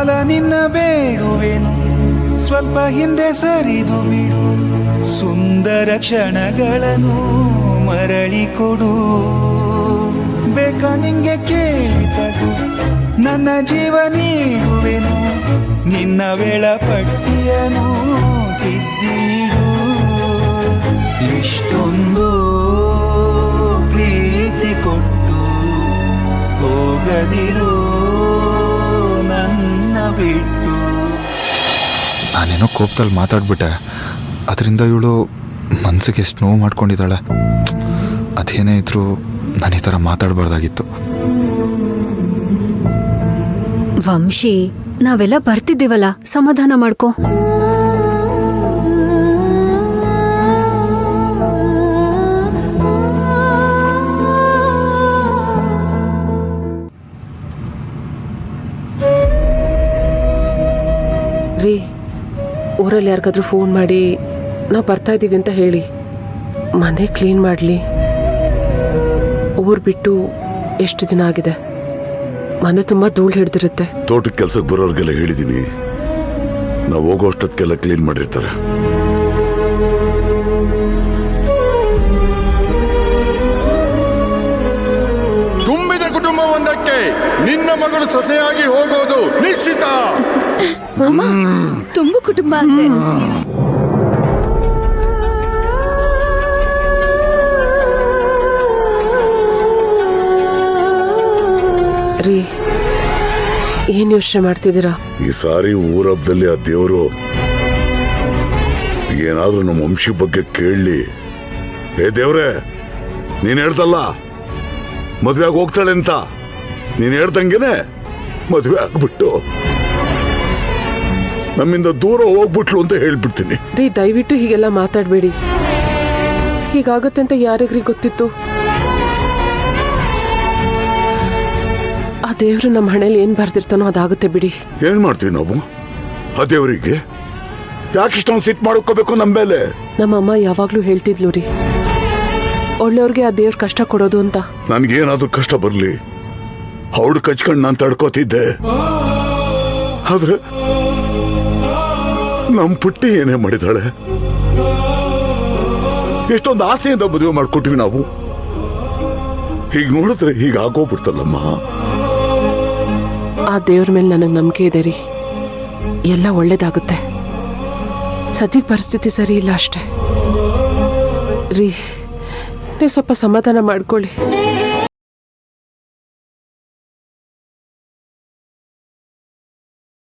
ಕಾಲ ನಿನ್ನ ಬೇಡುವೆನು, ಸ್ವಲ್ಪ ಹಿಂದೆ ಸರಿದು ಬಿಡು, ಸುಂದರ ಕ್ಷಣಗಳನ್ನು ಮರಳಿ ಕೊಡು. ಬೇಕ ನಿಂಗೆ ಕೇಳಿತದು, ನನ್ನ ಜೀವ ನೀಡುವೆನು, ನಿನ್ನ ವೇಳಾಪಟ್ಟಿಯನ್ನು ತಿದ್ದಿಡು. ಇಷ್ಟೊಂದು ಪ್ರೀತಿ ಕೊಟ್ಟು ಹೋಗದಿರು ನನ್ನ ಬಿಟ್ಟು. ನಾನೇನೋ ಕೋಪದಲ್ಲಿ ಮಾತಾಡ್ಬಿಟ್ಟೆ, ಅದರಿಂದ ಇವಳು ಮನಸ್ಸಿಗೆ ಎಷ್ಟು ನೋವು ಮಾಡ್ಕೊಂಡಿದ್ದಾಳೆ. ಅದೇನೇ ಇದ್ರೂ ನಾನು ಈ ಥರ ಮಾತಾಡಬಾರ್ದಾಗಿತ್ತು. ವಂಶಿ, ನಾವೆಲ್ಲ ಬರ್ತಿದ್ದೀವಲ್ಲ, ಸಮಾಧಾನ ಮಾಡ್ಕೋ. ರೀ, ಊರಲ್ಲಿ ಯಾರಿಗಾದ್ರೂ ಫೋನ್ ಮಾಡಿ ನಾವು ಬರ್ತಾ ಇದ್ದೀವಿ ಅಂತ ಹೇಳಿ, ಮನೆ ಕ್ಲೀನ್ ಮಾಡಲಿ. ಊರು ಬಿಟ್ಟು ಎಷ್ಟು ದಿನ ಆಗಿದೆ, ಮನೆ ತುಂಬ ಧೂಳು ಹಿಡ್ದಿರುತ್ತೆ. ತೋಟಕ್ಕೆ ಕೆಲ್ಸಕ್ಕೆ ಬರೋರ್ಗೆಲ್ಲ ಹೇಳಿದ್ದೀನಿ, ನಾವು ಹೋಗೋ ಅಷ್ಟೊತ್ತಿಗೆಲ್ಲ ಕ್ಲೀನ್ ಮಾಡಿರ್ತಾರೆ. ತುಂಬಿದ ಕುಟುಂಬ ಒಂದಕ್ಕೆ ನಿನ್ನ ಮಗಳು ಸೊಸೆಯಾಗಿ ಹೋಗೋದು ನಿಶ್ಚಿತ. ತುಂಬ ಕುಟುಂಬ ಅಂತೆ. ರೀ, ಏನ್ ಯೋಚನೆ ಮಾಡ್ತಿದ್ದೀರಾ? ಈ ಸಾರಿ ಊರಬ್ಬದಲ್ಲಿ ಆ ದೇವರು ಏನಾದ್ರೂ ನಮ್ಮ ವಂಶಿ ಬಗ್ಗೆ ಕೇಳಲಿ. ಏ ದೇವ್ರೆ, ನೀನ್ ಹೇಳ್ದಲ್ಲ ಮದ್ವೆ ಆಗಿ ಹೋಗ್ತಾಳೆ ಅಂತ, ನೀನ್ ಹೇಳ್ದಂಗೆನೆ ಮದ್ವೆ ಆಗ್ಬಿಟ್ಟು ನಮ್ಮಿಂದ ದೂರ ಹೋಗ್ಬಿಟ್ಲು ಅಂತ ಹೇಳ್ಬಿಡ್ತೀನಿ. ರೀ, ದಯವಿಟ್ಟು ಹೀಗೆಲ್ಲ ಮಾತಾಡಬೇಡಿ. ಹೀಗಾಗುತ್ತೆ ಅಂತ ಯಾರಿಗ್ರಿ ಗೊತ್ತಿತ್ತು? ಆ ದೇವ್ರು ನಮ್ಮ ಹಣೆಯಲ್ಲಿ ಏನ್ ಬರ್ದಿರ್ತಾನೋ ಅದಾಗುತ್ತೆ ಬಿಡಿ. ಏನ್ ಮಾಡ್ತೀವಿ ನಾವು ಆ ದೇವರಿಗೆ? ಯಾಕೆ ಇಷ್ಟೊಂದು ಸಿಟ್ ಮಾಡ್ಕೋಬೇಕು ನಮ್ಮ ಮೇಲೆ? ನಮ್ಮಮ್ಮ ಯಾವಾಗ್ಲೂ ಹೇಳ್ತಿದ್ಲು ರೀ, ಒಳ್ಳೆಯವ್ರಿಗೆ ಆ ದೇವ್ರ ಕಷ್ಟ ಕೊಡೋದು ಅಂತ. ನನ್ಗೇನಾದ್ರೂ ಕಷ್ಟ ಬರ್ಲಿ ಅವಳು ಕಚ್ಕೊಂಡು ನಾನು ತಡ್ಕೋತಿದ್ದೆ. ಆದ್ರೆ ನಮ್ ಪುಟ್ಟಿ ಏನೇ ಮಾಡಿದಾಳೆ, ಎಷ್ಟೊಂದು ಆಸೆಯಿಂದ ಮದುವೆ ಮಾಡ್ಕೊಟ್ವಿ ನಾವು. ಹೀಗ್ ನೋಡಿದ್ರೆ ಹೀಗ ಆಗೋಗ್ಬಿಡ್ತಲ್ಲಮ್ಮ. ಆ ದೇವ್ರ ಮೇಲೆ ನನಗೆ ನಂಬಿಕೆ ಇದೆ ರೀ, ಎಲ್ಲ ಒಳ್ಳೇದಾಗುತ್ತೆ. ಸದ್ಯಕ್ಕೆ ಪರಿಸ್ಥಿತಿ ಸರಿ ಇಲ್ಲ ಅಷ್ಟೇ. ರೀ, ನೀವು ಸ್ವಲ್ಪ ಸಮಾಧಾನ ಮಾಡ್ಕೊಳ್ಳಿ.